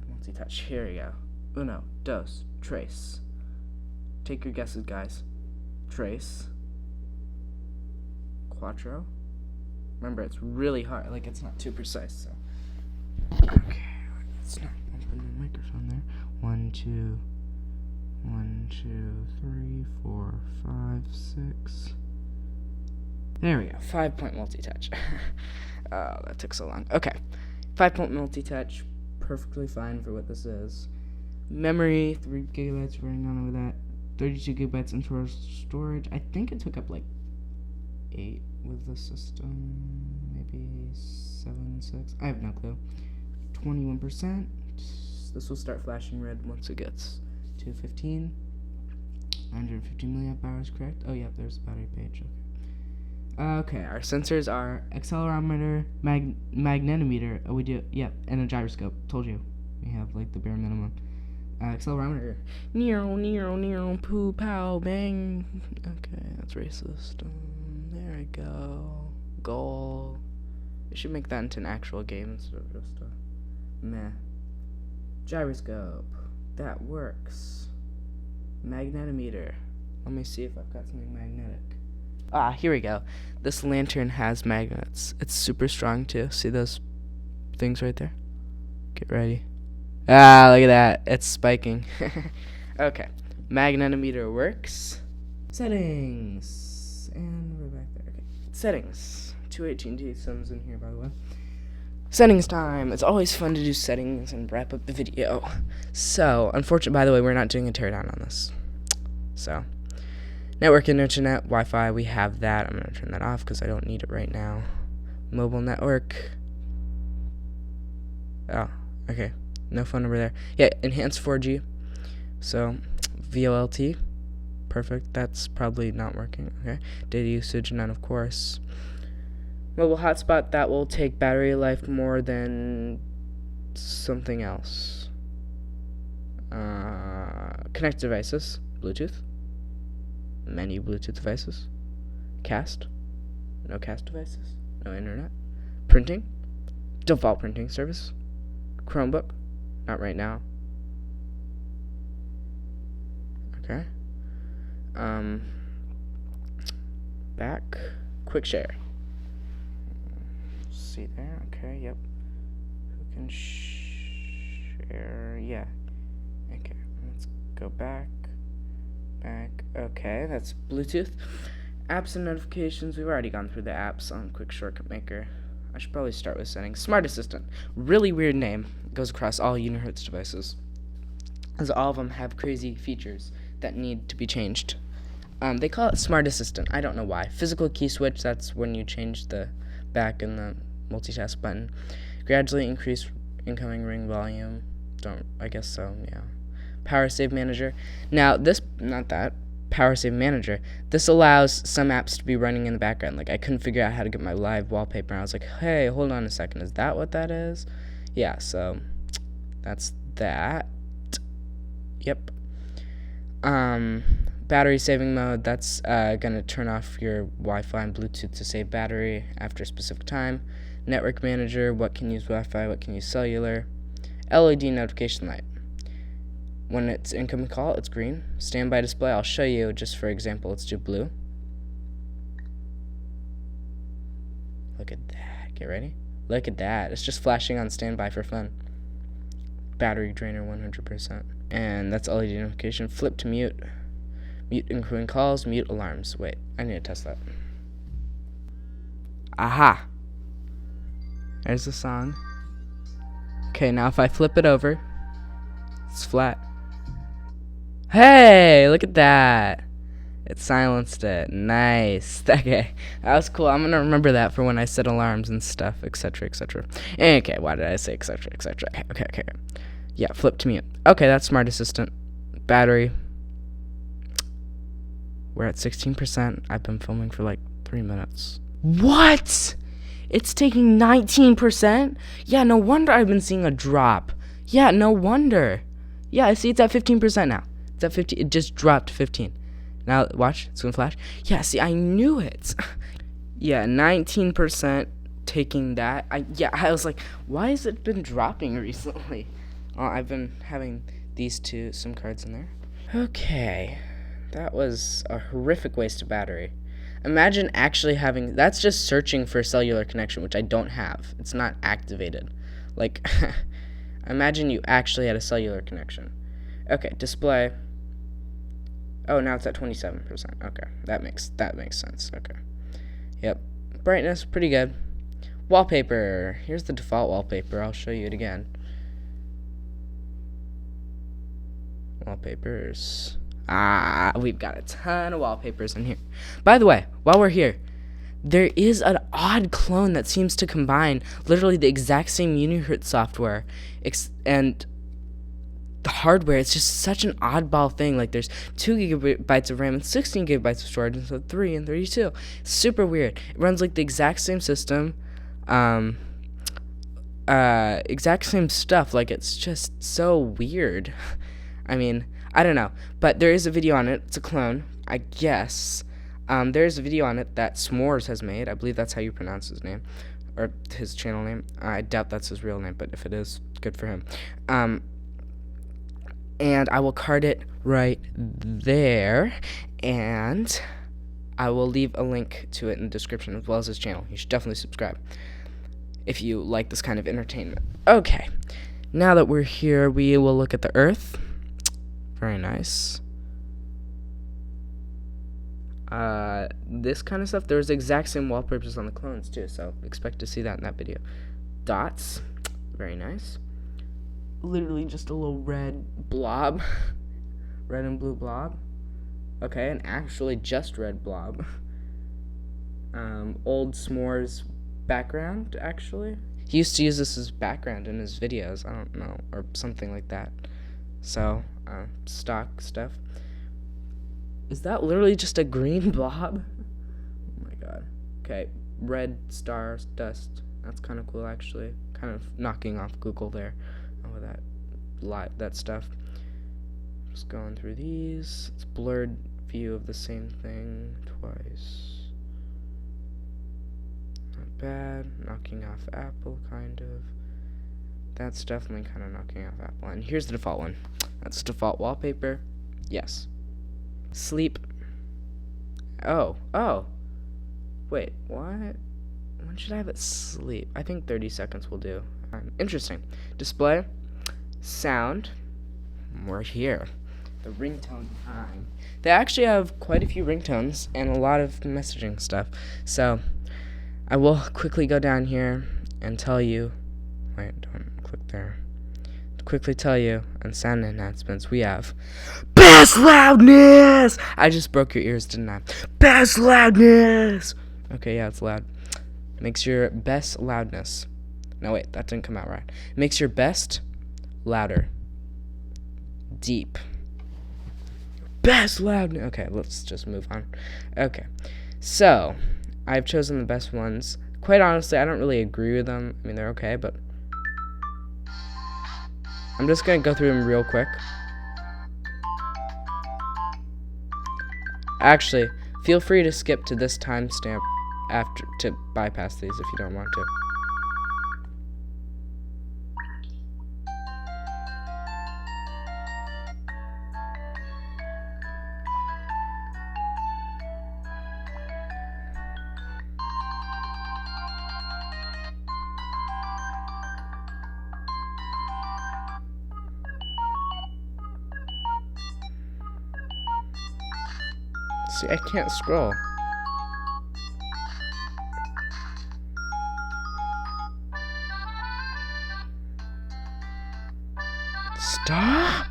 multi-touch. Here we go. Uno, dos, tres. Take your guesses, guys. Tres. Quattro. Remember, it's really hard. Like, it's not too precise, so. Okay, let's not open the microphone there. 1, 2, 3, 4, 5, 6. There we go. 5-point multi-touch. Oh, that took so long. Okay. 5-point multi-touch. Perfectly fine for what this is. Memory, 3 gigabytes running on over that. 32 gigabytes internal storage. I think it took up like 8 with the system. Maybe 7, 6. I have no clue. 21%. This will start flashing red once it gets to 15. 150 milliamp hours, correct? Oh, yeah, there's the battery page. Okay, our sensors are accelerometer, magnetometer. Oh, we do, yep, and a gyroscope. Told you. We have, like, the bare minimum. Accelerometer. Nero, poo, pow, bang. Okay, that's racist. There we go. Goal. We should make that into an actual game instead of just a meh. Gyroscope. That works. Magnetometer. Let me see if I've got something magnetic. Ah, here we go. This lantern has magnets. It's super strong too. See those things right there? Get ready. Ah, look at that. It's spiking. Okay. Magnetometer works. Settings. And we're back there. Okay. Settings. 218T sims in here, by the way. Settings time. It's always fun to do settings and wrap up the video. So, unfortunately, by the way, we're not doing a teardown on this. So, network and internet, Wi-Fi, we have that. I'm going to turn that off because I don't need it right now. Mobile network. Oh, okay. No phone number there. Yeah, enhanced 4G. So, VOLTE. Perfect. That's probably not working. Okay. Data usage, none, of course. Mobile hotspot, that will take battery life more than something else. Connect devices, Bluetooth. Many Bluetooth devices. Cast. No cast devices. No internet. Printing. Default printing service. Chromebook. Not right now. Okay. Back. Quick share. See there. Okay. Yep. Who can share? Yeah. Okay. Let's go back. Okay, that's Bluetooth. Apps and notifications. We've already gone through the apps on Quick Shortcut Maker. I should probably start with settings. Smart Assistant. Really weird name. Goes across all Unihertz devices, as all of them have crazy features that need to be changed. They call it Smart Assistant. I don't know why. Physical key switch. That's when you change the back and the multitask button. Gradually increase incoming ring volume. I guess so. Yeah. Power Save Manager. Now, Power Save Manager, this allows some apps to be running in the background. Like, I couldn't figure out how to get my live wallpaper, and I was like, hey, hold on a second, is that what that is? Yeah, so, that's that. Yep. Battery saving mode, that's gonna turn off your Wi-Fi and Bluetooth to save battery after a specific time. Network Manager, what can use Wi-Fi, what can use cellular. LED notification light. When it's incoming call, it's green. Standby display, I'll show you just for example. Let's do blue. Look at that. Get ready. Look at that. It's just flashing on standby for fun. Battery drainer 100%. And that's LED notification. Flip to mute. Mute incoming calls, mute alarms. Wait, I need to test that. Aha. There's the song. Okay, now if I flip it over, it's flat. Hey, look at that. It silenced it. Nice. Okay, that was cool. I'm gonna remember that for when I set alarms and stuff, etc., etc. Okay, why did I say etc., etc.? Okay. Yeah, flip to mute. Okay, that's Smart Assistant. Battery. We're at 16%. I've been filming for like 3 minutes. What? It's taking 19%? Yeah, no wonder I've been seeing a drop. Yeah, no wonder. Yeah, I see it's at 15% now. It's at 50. It just dropped to 15. Now, watch. It's going to flash. Yeah, see, I knew it. Yeah, 19% taking that. I was like, why has it been dropping recently? I've been having these two SIM cards in there. Okay. That was a horrific waste of battery. Imagine actually having... That's just searching for a cellular connection, which I don't have. It's not activated. Like, imagine you actually had a cellular connection. Okay, display. Oh, now it's at 27%. Okay, that makes sense. Okay. Yep. Brightness, pretty good. Wallpaper. Here's the default wallpaper. I'll show you it again. Wallpapers. We've got a ton of wallpapers in here. By the way, while we're here, there is an odd clone that seems to combine literally the exact same Unihertz software and the hardware. It's just such an oddball thing. Like, there's 2 gigabytes of RAM and 16 gigabytes of storage instead of 3 and 32. Super weird. It runs like the exact same system, exact same stuff. Like, it's just so weird. I mean, I don't know, but there is a video on it. It's a clone, I guess. There is a video on it that S'mores has made. I believe that's how you pronounce his name, or his channel name. I doubt that's his real name, but if it is, good for him. And I will card it right there, and I will leave a link to it in the description as well as his channel. You should definitely subscribe if you like this kind of entertainment. Okay, now that we're here, we will look at the Earth. Very nice. This kind of stuff, there's the exact same wallpapers on the clones too, so expect to see that in that video. Dots, very nice. Literally just a little red blob. Red and blue blob. Okay, and actually just red blob. Old S'mores background, actually. He used to use this as background in his videos, I don't know, or something like that. So, stock stuff. Is that literally just a green blob? Oh my god. Okay, red star dust. That's kind of cool, actually. Kind of knocking off Google there. Oh, that stuff. Just going through these. It's blurred view of the same thing twice. Not bad. Knocking off Apple, kind of. That's definitely kind of knocking off Apple. And here's the default one. That's default wallpaper. Yes. Sleep. Oh. Wait, what? When should I have it sleep? I think 30 seconds will do. Interesting. Display. Sound. We're here. The ringtone time. They actually have quite a few ringtones and a lot of messaging stuff. So, I will quickly go down here and tell you. Wait, don't click there. To quickly tell you on sound enhancements, we have best loudness. I just broke your ears, didn't I? Best loudness. Okay, yeah, it's loud. Makes your best loudness. No, wait, that didn't come out right. Makes your best louder. Deep. Best loudness. Okay, let's just move on. Okay, so I've chosen the best ones. Quite honestly, I don't really agree with them. I mean, they're okay, but I'm just gonna go through them real quick. Actually, feel free to skip to this timestamp after to bypass these if you don't want to. See, I can't scroll. Stop!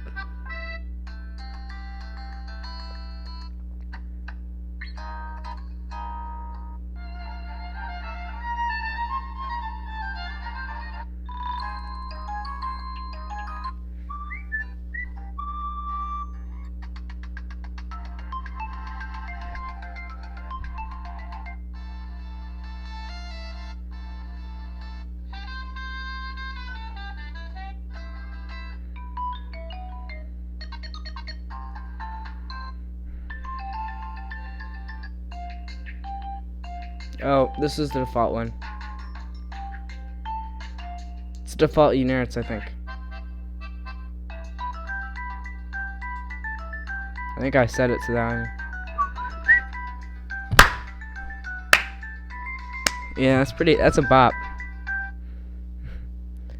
Oh, this is the default one. It's default Unihertz, I think. I think I set it to that one. Yeah, that's a bop.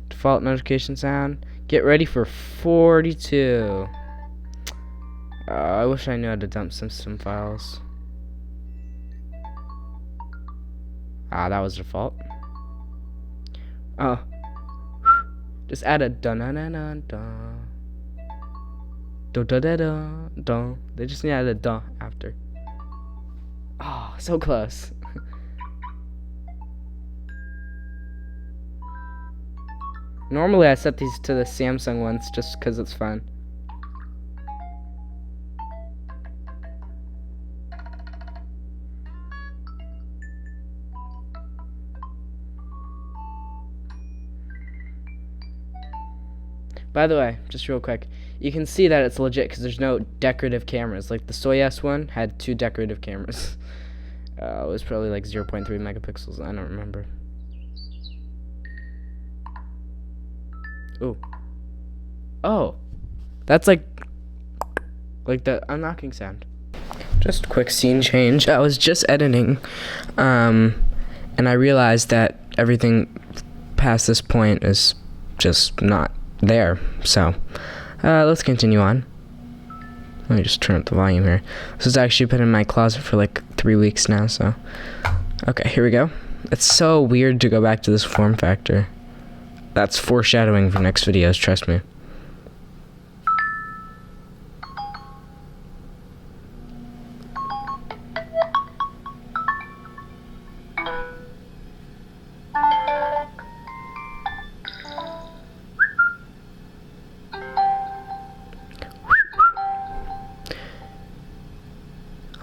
Default notification sound. Get ready for 42. I wish I knew how to dump some files. Ah, that was default. Oh. Just add a dun dun dun dun dun. Dun dun dun dun dun. They just need to add a dun after. Oh, so close. Normally I set these to the Samsung ones just because it's fun. By the way, just real quick, you can see that it's legit because there's no decorative cameras. Like the Soyuz one had 2 decorative cameras. It was probably like 0.3 megapixels. I don't remember. Ooh. Oh. That's like the unlocking sound. Just a quick scene change. I was just editing, and I realized that everything past this point is just not there. So, let's continue on. Let me just turn up the volume here. This was actually been in my closet for like 3 weeks now, so. Okay, here we go. It's so weird to go back to this form factor. That's foreshadowing for next videos, trust me.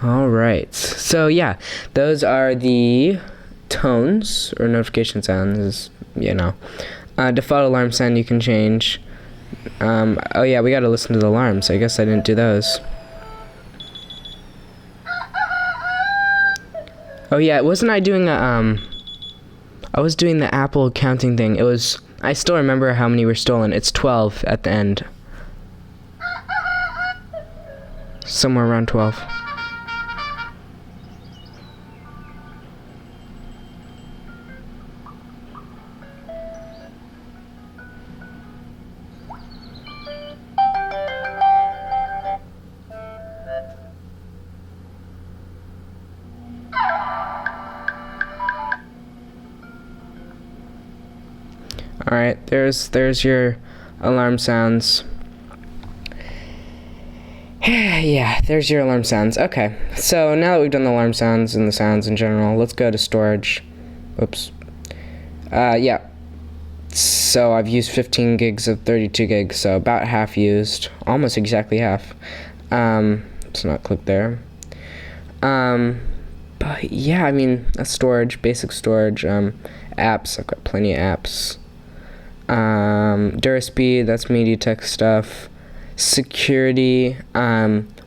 Alright, so yeah, those are the tones, or notification sounds, you know. Default alarm sound you can change. Oh yeah, we gotta listen to the alarms. I guess I didn't do those. Oh yeah, wasn't I doing a, I was doing the Apple counting thing. It was, I still remember how many were stolen. It's 12 at the end. Somewhere around 12. Alright, there's your alarm sounds. Yeah, there's your alarm sounds. Okay, so now that we've done the alarm sounds and the sounds in general, let's go to storage. Oops. Yeah. So I've used 15 gigs of 32 gigs, so about half used. Almost exactly half. Let's not click there. But yeah, I mean, that's storage, basic storage. Apps, I've got plenty of apps. Duraspeed, that's MediaTek stuff. Security,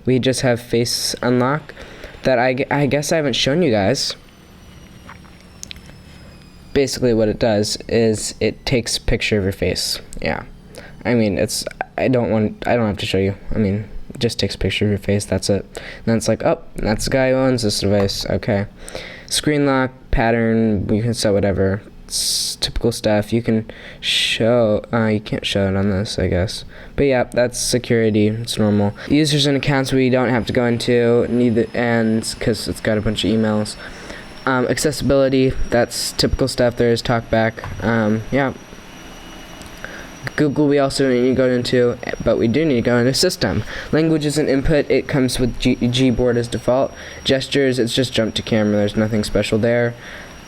we just have face unlock that I guess I haven't shown you guys. Basically what it does is it takes a picture of your face. Yeah, I mean, I don't have to show you. I mean, it just takes a picture of your face, that's it. And then it's like, oh, that's the guy who owns this device. Okay. Screen lock, pattern, you can set whatever. It's typical stuff. You can show, you can't show it on this, I guess. But yeah, that's security. It's normal. Users and accounts we don't have to go into, neither, and because it's got a bunch of emails. Accessibility, that's typical stuff. There is talkback. Yeah. Google we also don't need to go into, but we do need to go into system. Language is an input. It comes with Gboard as default. Gestures, it's just jump to camera. There's nothing special there.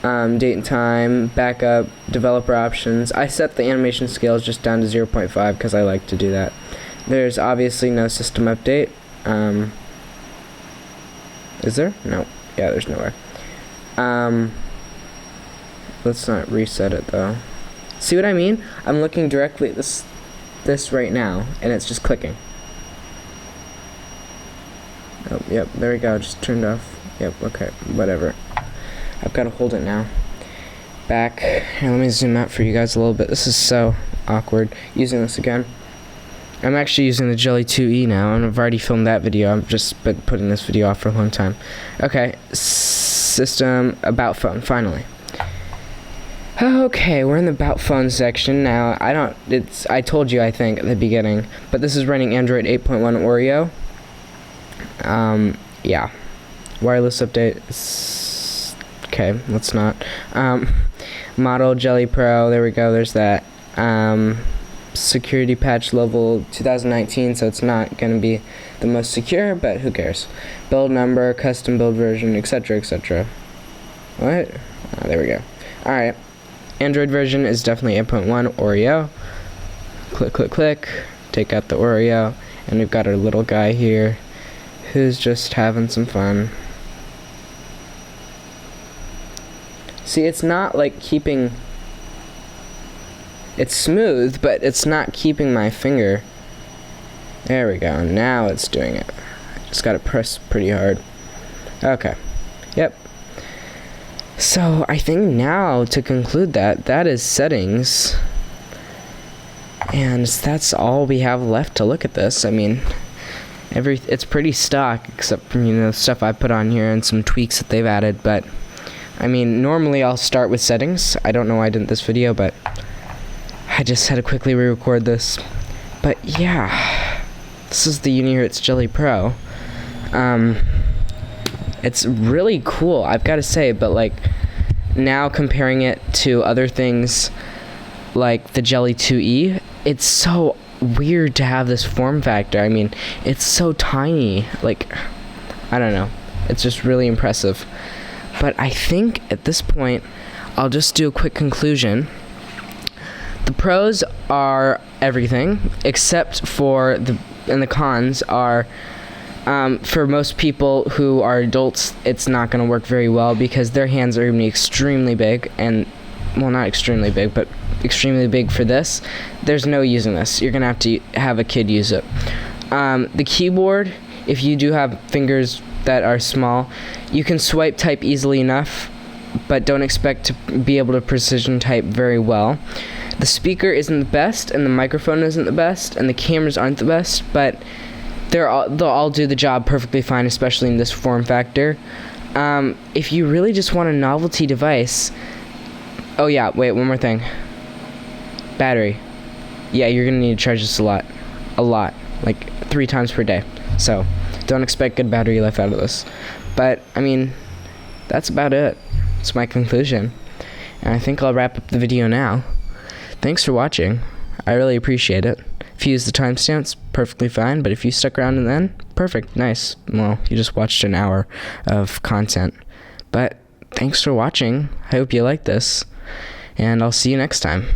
Date and time, backup, developer options. I set the animation scales just down to 0.5 because I like to do that. There's obviously no system update. Is there? No. Yeah, there's nowhere. Let's not reset it though. See what I mean? I'm looking directly at this right now, and it's just clicking. Oh, yep, there we go. Just turned off. Yep, okay, whatever. I've got to hold it now. Back. Here, let me zoom out for you guys a little bit. This is so awkward using this again. I'm actually using the Jelly 2E now, and I've already filmed that video. I've just been putting this video off for a long time. Okay, system, about phone, finally. Okay, we're in the about phone section now. I told you, I think, at the beginning, but this is running Android 8.1 Oreo. Yeah. Wireless update. Okay, let's not. Model Jelly Pro, there we go, there's that. Security patch level 2019, so it's not going to be the most secure, but who cares. Build number, custom build version, etc, etc. What? There we go. Alright. Android version is definitely 8.1 Oreo. Click, click, click. Take out the Oreo. And we've got our little guy here who's just having some fun. See, it's not like keeping... It's smooth, but it's not keeping my finger. There we go. Now it's doing it. Just gotta press pretty hard. Okay. Yep. So, I think now, to conclude that is settings. And that's all we have left to look at this. I mean, it's pretty stock, except for, stuff I put on here and some tweaks that they've added, but, I mean, normally I'll start with settings. I don't know why I didn't this video, but I just had to quickly re-record this. But, yeah, this is the Unihertz Jelly Pro. It's really cool, I've got to say, but like now comparing it to other things like the Jelly 2E, it's so weird to have this form factor. I mean, it's so tiny, like, I don't know, it's just really impressive. But I think at this point, I'll just do a quick conclusion. The pros are everything, except for the cons are, for most people who are adults, it's not going to work very well because their hands are going to be extremely big, and, well, not extremely big, but extremely big for this. There's no using this. You're going to have a kid use it. The keyboard, if you do have fingers that are small, you can swipe type easily enough, but don't expect to be able to precision type very well. The speaker isn't the best, and the microphone isn't the best, and the cameras aren't the best, but they'll all do the job perfectly fine, especially in this form factor. If you really just want a novelty device... Oh yeah, wait, one more thing. Battery. Yeah, you're going to need to charge this a lot. A lot. Like 3 times per day. So, don't expect good battery life out of this. But, I mean, that's about it. That's my conclusion. And I think I'll wrap up the video now. Thanks for watching. I really appreciate it. If you use the timestamps, perfectly fine, but if you stuck around and then, perfect, nice. Well, you just watched an hour of content. But thanks for watching. I hope you like this, and I'll see you next time.